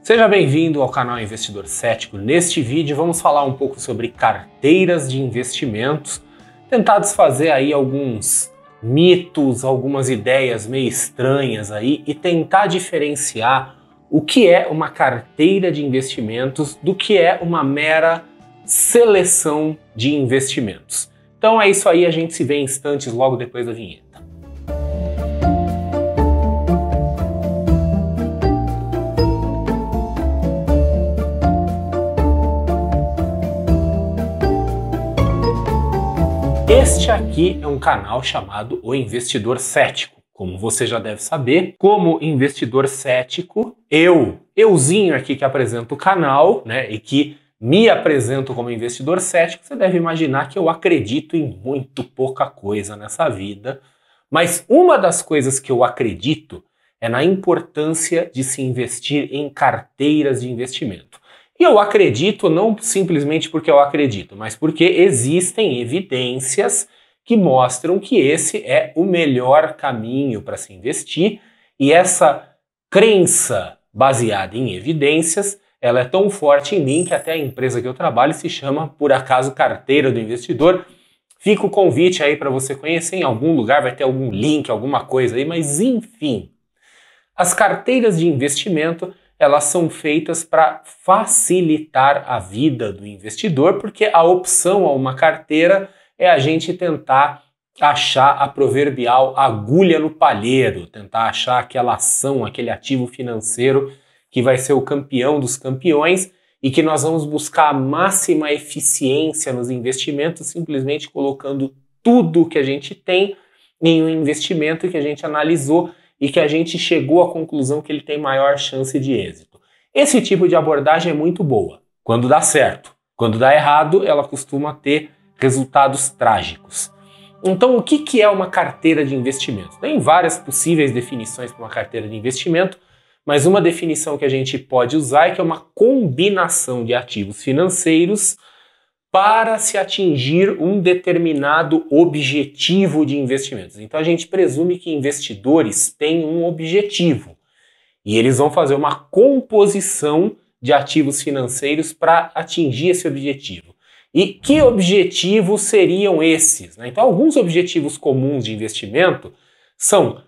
Seja bem-vindo ao canal Investidor Cético. Neste vídeo vamos falar um pouco sobre carteiras de investimentos, tentar desfazer aí alguns mitos, algumas ideias meio estranhas aí e tentar diferenciar o que é uma carteira de investimentos do que é uma mera seleção de investimentos. Então é isso aí, a gente se vê em instantes logo depois da vinheta. Este aqui é um canal chamado O Investidor Cético. Como você já deve saber, como investidor cético, euzinho aqui que apresento o canal, né, e que me apresento como investidor cético, você deve imaginar que eu acredito em muito pouca coisa nessa vida, mas uma das coisas que eu acredito é na importância de se investir em carteiras de investimento. E eu acredito não simplesmente porque eu acredito, mas porque existem evidências que mostram que esse é o melhor caminho para se investir, e essa crença baseada em evidências, ela é tão forte em mim que até a empresa que eu trabalho se chama, por acaso, Carteira do Investidor. Fica o convite aí para você conhecer, em algum lugar vai ter algum link, alguma coisa aí, mas enfim. As carteiras de investimento, elas são feitas para facilitar a vida do investidor, porque a opção a uma carteira é a gente tentar achar a proverbial agulha no palheiro, tentar achar aquela ação, aquele ativo financeiro que vai ser o campeão dos campeões e que nós vamos buscar a máxima eficiência nos investimentos simplesmente colocando tudo que a gente tem em um investimento que a gente analisou e que a gente chegou à conclusão que ele tem maior chance de êxito. Esse tipo de abordagem é muito boa, quando dá certo. Quando dá errado, ela costuma ter resultados trágicos. Então, o que é uma carteira de investimento? Tem várias possíveis definições para uma carteira de investimento, mas uma definição que a gente pode usar é que é uma combinação de ativos financeiros para se atingir um determinado objetivo de investimentos. Então a gente presume que investidores têm um objetivo e eles vão fazer uma composição de ativos financeiros para atingir esse objetivo. E que objetivos seriam esses, né? Então alguns objetivos comuns de investimento são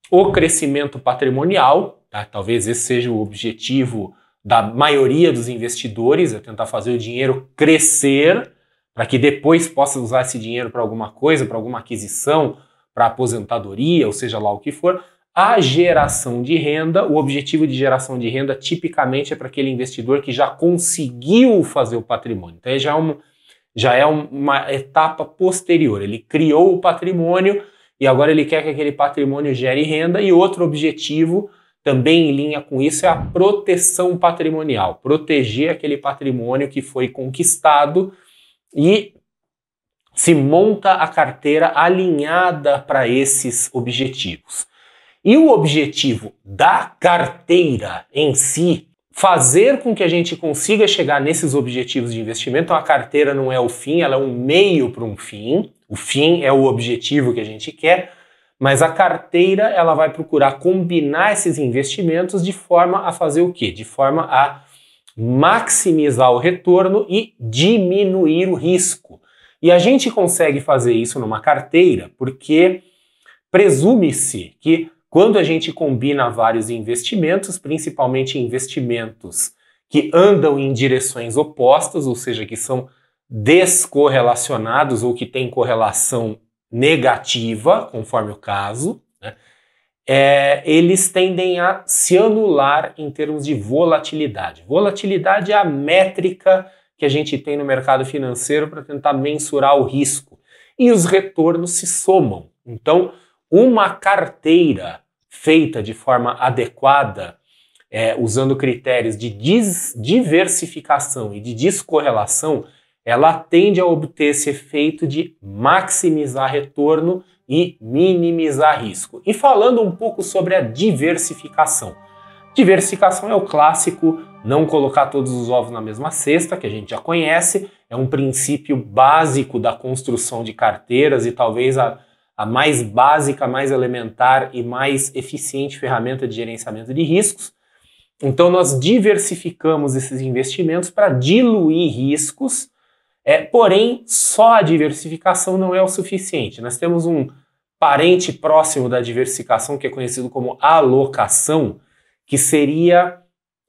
o crescimento patrimonial, tá? Talvez esse seja o objetivo da maioria dos investidores, é tentar fazer o dinheiro crescer para que depois possa usar esse dinheiro para alguma coisa, para alguma aquisição, para aposentadoria, ou seja lá o que for. A geração de renda, o objetivo de geração de renda tipicamente é para aquele investidor que já conseguiu fazer o patrimônio. Então já é uma etapa posterior, ele criou o patrimônio e agora ele quer que aquele patrimônio gere renda. E outro objetivo também em linha com isso é a proteção patrimonial, proteger aquele patrimônio que foi conquistado, e se monta a carteira alinhada para esses objetivos. E o objetivo da carteira em si, fazer com que a gente consiga chegar nesses objetivos de investimento. A carteira não é o fim, ela é um meio para um fim. O fim é o objetivo que a gente quer, mas a carteira ela vai procurar combinar esses investimentos de forma a fazer o quê? De forma a maximizar o retorno e diminuir o risco. E a gente consegue fazer isso numa carteira porque presume-se que quando a gente combina vários investimentos, principalmente investimentos que andam em direções opostas, ou seja, que são descorrelacionados ou que têm correlação negativa, conforme o caso, né? Eles tendem a se anular em termos de volatilidade. Volatilidade é a métrica que a gente tem no mercado financeiro para tentar mensurar o risco. E os retornos se somam. Então, uma carteira feita de forma adequada, usando critérios de diversificação e de descorrelação, ela tende a obter esse efeito de maximizar retorno e minimizar risco. E falando um pouco sobre a diversificação. Diversificação é o clássico, não colocar todos os ovos na mesma cesta, que a gente já conhece, é um princípio básico da construção de carteiras e talvez a mais básica, mais elementar e mais eficiente ferramenta de gerenciamento de riscos. Então nós diversificamos esses investimentos para diluir riscos, porém só a diversificação não é o suficiente. Nós temos um parente próximo da diversificação que é conhecido como alocação, que seria,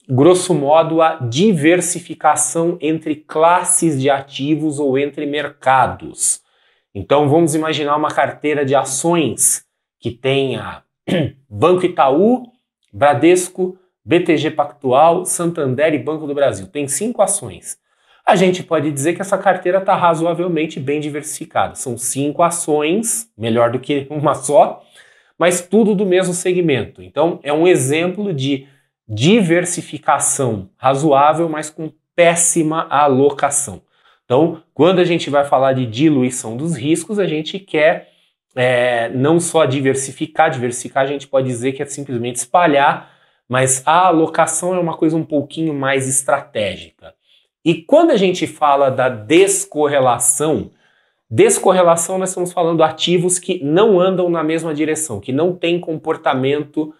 grosso modo, a diversificação entre classes de ativos ou entre mercados. Então vamos imaginar uma carteira de ações que tenha Banco Itaú, Bradesco, BTG Pactual, Santander e Banco do Brasil. Tem 5 ações. A gente pode dizer que essa carteira está razoavelmente bem diversificada. São 5 ações, melhor do que uma só, mas tudo do mesmo segmento. Então é um exemplo de diversificação razoável, mas com péssima alocação. Então, quando a gente vai falar de diluição dos riscos, a gente quer não só diversificar a gente pode dizer que é simplesmente espalhar, mas a alocação é uma coisa um pouquinho mais estratégica. E quando a gente fala da descorrelação nós estamos falando de ativos que não andam na mesma direção, que não têm comportamento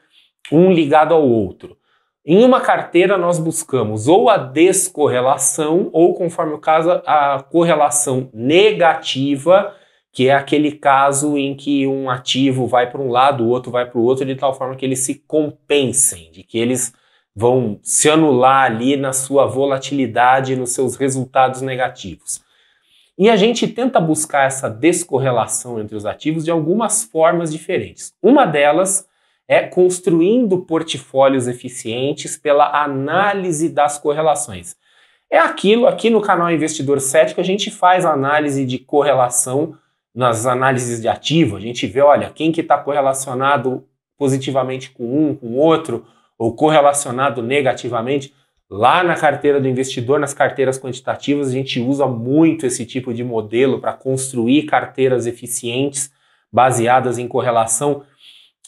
um ligado ao outro. Em uma carteira nós buscamos ou a descorrelação ou, conforme o caso, a correlação negativa, que é aquele caso em que um ativo vai para um lado, o outro vai para o outro, de tal forma que eles se compensem, de que eles vão se anular ali na sua volatilidade, nos seus resultados negativos. E a gente tenta buscar essa descorrelação entre os ativos de algumas formas diferentes. Uma delas é construindo portfólios eficientes pela análise das correlações. É aquilo, aqui no canal Investidor Cético, a gente faz análise de correlação nas análises de ativo. A gente vê, olha, quem que está correlacionado positivamente com um, com o outro, ou correlacionado negativamente. Lá na carteira do investidor, nas carteiras quantitativas, a gente usa muito esse tipo de modelo para construir carteiras eficientes baseadas em correlação.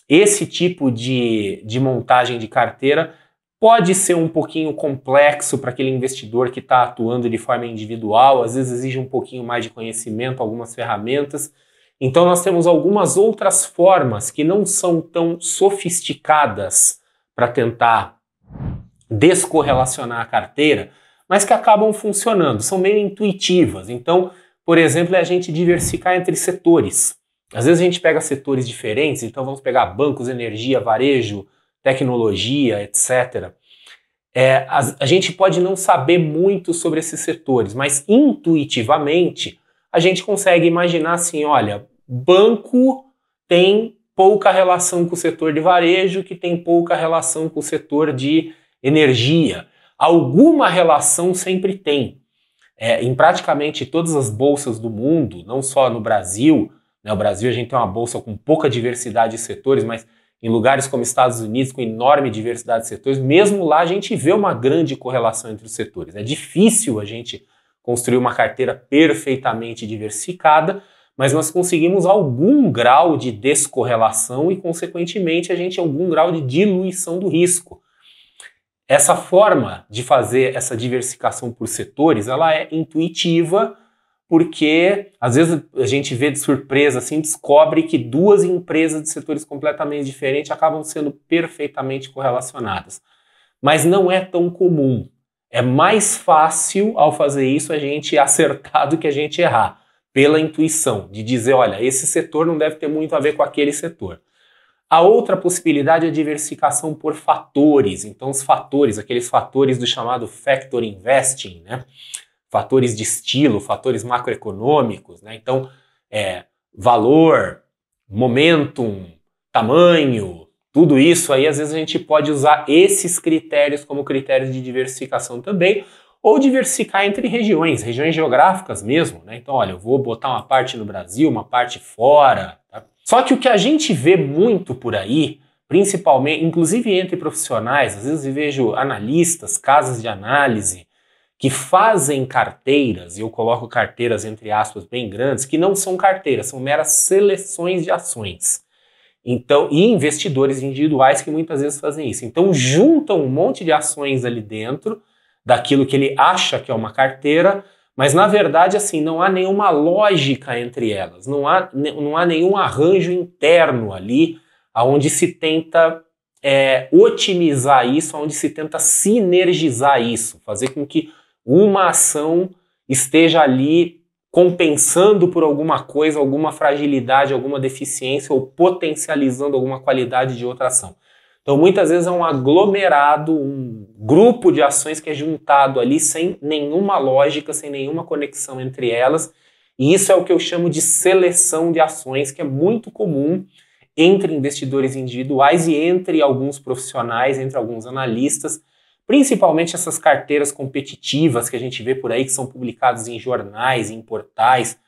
Esse tipo de montagem de carteira pode ser um pouquinho complexo para aquele investidor que está atuando de forma individual, às vezes exige um pouquinho mais de conhecimento, algumas ferramentas. Então nós temos algumas outras formas que não são tão sofisticadas para tentar descorrelacionar a carteira, mas que acabam funcionando, são meio intuitivas. Então, por exemplo, é a gente diversificar entre setores. Às vezes a gente pega setores diferentes, então vamos pegar bancos, energia, varejo, tecnologia, etc. A gente pode não saber muito sobre esses setores, mas intuitivamente a gente consegue imaginar assim, olha, banco tem pouca relação com o setor de varejo, que tem pouca relação com o setor de energia. Alguma relação sempre tem. Em praticamente todas as bolsas do mundo, não só no Brasil, né? O Brasil a gente tem uma bolsa com pouca diversidade de setores, mas em lugares como Estados Unidos, com enorme diversidade de setores, mesmo lá a gente vê uma grande correlação entre os setores. É difícil a gente construir uma carteira perfeitamente diversificada, mas nós conseguimos algum grau de descorrelação e, consequentemente, a gente algum grau de diluição do risco. Essa forma de fazer essa diversificação por setores, ela é intuitiva, porque às vezes a gente vê de surpresa, assim, descobre que 2 empresas de setores completamente diferentes acabam sendo perfeitamente correlacionadas. Mas não é tão comum. É mais fácil, ao fazer isso, a gente acertar do que a gente errar, pela intuição, de dizer, olha, esse setor não deve ter muito a ver com aquele setor. A outra possibilidade é a diversificação por fatores. Então os fatores, aqueles fatores do chamado factor investing, né? Fatores de estilo, fatores macroeconômicos, né? Então, valor, momentum, tamanho, tudo isso aí, às vezes a gente pode usar esses critérios como critérios de diversificação também, ou diversificar entre regiões geográficas mesmo, né? Então, olha, eu vou botar uma parte no Brasil, uma parte fora, tá? Só que o que a gente vê muito por aí, principalmente, inclusive entre profissionais, às vezes eu vejo analistas, casas de análise, que fazem carteiras, e eu coloco carteiras entre aspas bem grandes, que não são carteiras, são meras seleções de ações. Então, e investidores individuais que muitas vezes fazem isso. Então juntam um monte de ações ali dentro, daquilo que ele acha que é uma carteira, mas na verdade assim, não há nenhuma lógica entre elas, não há nenhum arranjo interno ali, onde se tenta otimizar isso, onde se tenta sinergizar isso, fazer com que uma ação esteja ali compensando por alguma coisa, alguma fragilidade, alguma deficiência ou potencializando alguma qualidade de outra ação. Então muitas vezes é um aglomerado, um grupo de ações que é juntado ali sem nenhuma lógica, sem nenhuma conexão entre elas, e isso é o que eu chamo de seleção de ações, que é muito comum entre investidores individuais e entre alguns profissionais, entre alguns analistas, principalmente essas carteiras competitivas que a gente vê por aí, que são publicadas em jornais, em portais,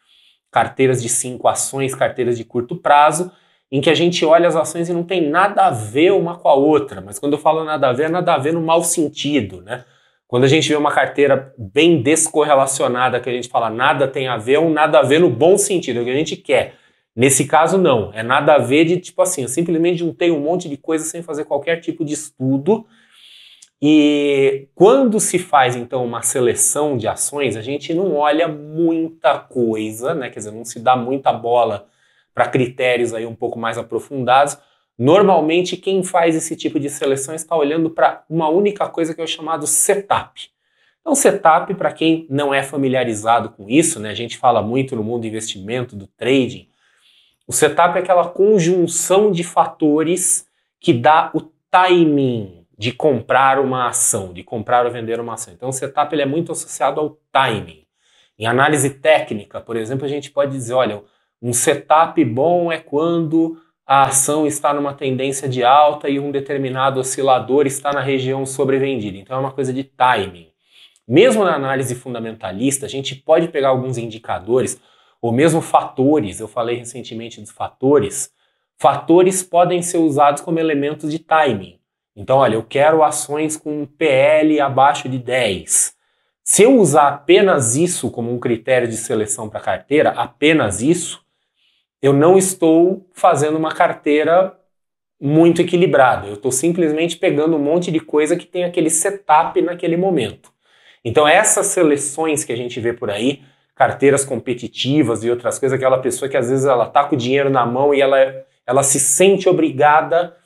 carteiras de 5 ações, carteiras de curto prazo, em que a gente olha as ações e não tem nada a ver uma com a outra, mas quando eu falo nada a ver, é nada a ver no mau sentido, né? Quando a gente vê uma carteira bem descorrelacionada, que a gente fala nada tem a ver, é um nada a ver no bom sentido, é o que a gente quer. Nesse caso não, é nada a ver de tipo assim, eu simplesmente juntei um monte de coisa sem fazer qualquer tipo de estudo. E quando se faz então uma seleção de ações, a gente não olha muita coisa, né? Quer dizer, não se dá muita bola para critérios aí um pouco mais aprofundados. Normalmente quem faz esse tipo de seleção está olhando para uma única coisa que é o chamado setup. Então setup, para quem não é familiarizado com isso, né? A gente fala muito no mundo do investimento, do trading. O setup é aquela conjunção de fatores que dá o timing de comprar uma ação, de comprar ou vender uma ação. Então o setup ele é muito associado ao timing. Em análise técnica, por exemplo, a gente pode dizer, olha, um setup bom é quando a ação está numa tendência de alta e um determinado oscilador está na região sobrevendida. Então é uma coisa de timing. Mesmo na análise fundamentalista, a gente pode pegar alguns indicadores, ou mesmo fatores, eu falei recentemente dos fatores. Fatores podem ser usados como elementos de timing. Então, olha, eu quero ações com PL abaixo de 10. Se eu usar apenas isso como um critério de seleção para carteira, apenas isso, eu não estou fazendo uma carteira muito equilibrada. Eu estou simplesmente pegando um monte de coisa que tem aquele setup naquele momento. Então, essas seleções que a gente vê por aí, carteiras competitivas e outras coisas, aquela pessoa que às vezes ela está com o dinheiro na mão e ela se sente obrigada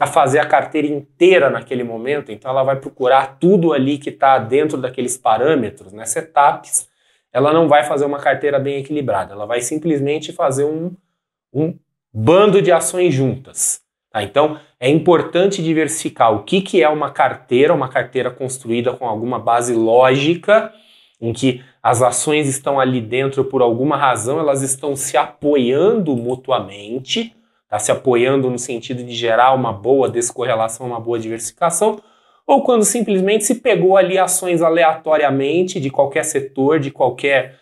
a fazer a carteira inteira naquele momento, então ela vai procurar tudo ali que está dentro daqueles parâmetros, né, setups, ela não vai fazer uma carteira bem equilibrada, ela vai simplesmente fazer um bando de ações juntas. Tá? Então é importante diversificar o que é uma carteira construída com alguma base lógica, em que as ações estão ali dentro por alguma razão, elas estão se apoiando mutuamente, tá? Se apoiando no sentido de gerar uma boa descorrelação, uma boa diversificação, ou quando simplesmente se pegou ali ações aleatoriamente de qualquer setor, de qualquer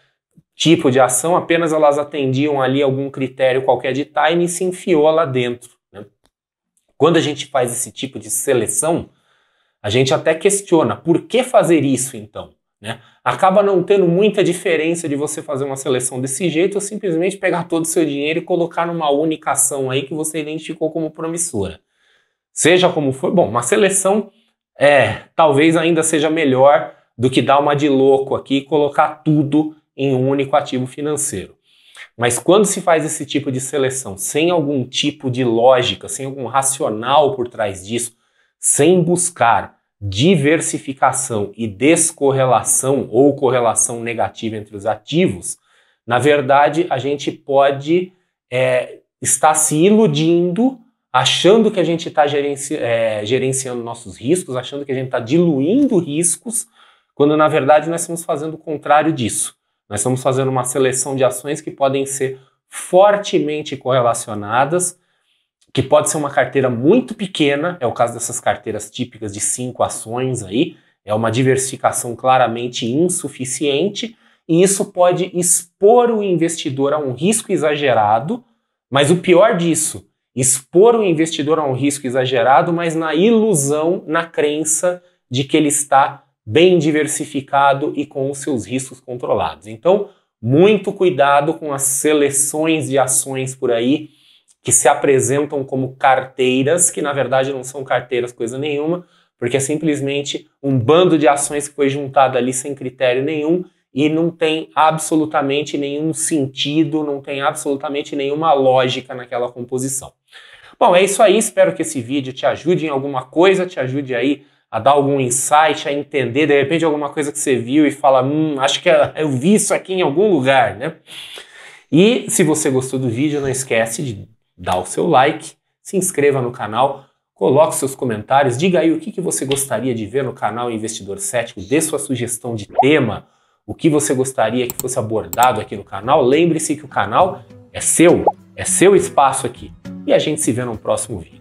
tipo de ação, apenas elas atendiam ali algum critério qualquer de time e se enfiou lá dentro. Né? Quando a gente faz esse tipo de seleção, a gente até questiona, por que fazer isso então? Né? Acaba não tendo muita diferença de você fazer uma seleção desse jeito ou simplesmente pegar todo o seu dinheiro e colocar numa única ação aí que você identificou como promissora. Seja como for, bom, uma seleção talvez ainda seja melhor do que dar uma de louco aqui e colocar tudo em um único ativo financeiro. Mas quando se faz esse tipo de seleção sem algum tipo de lógica, sem algum racional por trás disso, sem buscar diversificação e descorrelação ou correlação negativa entre os ativos, na verdade a gente pode estar se iludindo, achando que a gente está gerenciando nossos riscos, achando que a gente está diluindo riscos, quando na verdade nós estamos fazendo o contrário disso. Nós estamos fazendo uma seleção de ações que podem ser fortemente correlacionadas, que pode ser uma carteira muito pequena, é o caso dessas carteiras típicas de 5 ações aí, é uma diversificação claramente insuficiente, e isso pode expor o investidor a um risco exagerado, mas o pior disso, expor o investidor a um risco exagerado, mas na ilusão, na crença de que ele está bem diversificado e com os seus riscos controlados. Então, muito cuidado com as seleções de ações por aí, que se apresentam como carteiras, que na verdade não são carteiras coisa nenhuma, porque é simplesmente um bando de ações que foi juntado ali sem critério nenhum e não tem absolutamente nenhum sentido, não tem absolutamente nenhuma lógica naquela composição. Bom, é isso aí, espero que esse vídeo te ajude em alguma coisa, te ajude aí a dar algum insight, a entender, de repente, alguma coisa que você viu e fala, acho que eu vi isso aqui em algum lugar, né? E se você gostou do vídeo, não esquece de dar o seu like, se inscreva no canal, coloque seus comentários, diga aí o que você gostaria de ver no canal Investidor Cético, dê sua sugestão de tema, o que você gostaria que fosse abordado aqui no canal. Lembre-se que o canal é seu espaço aqui. E a gente se vê no próximo vídeo.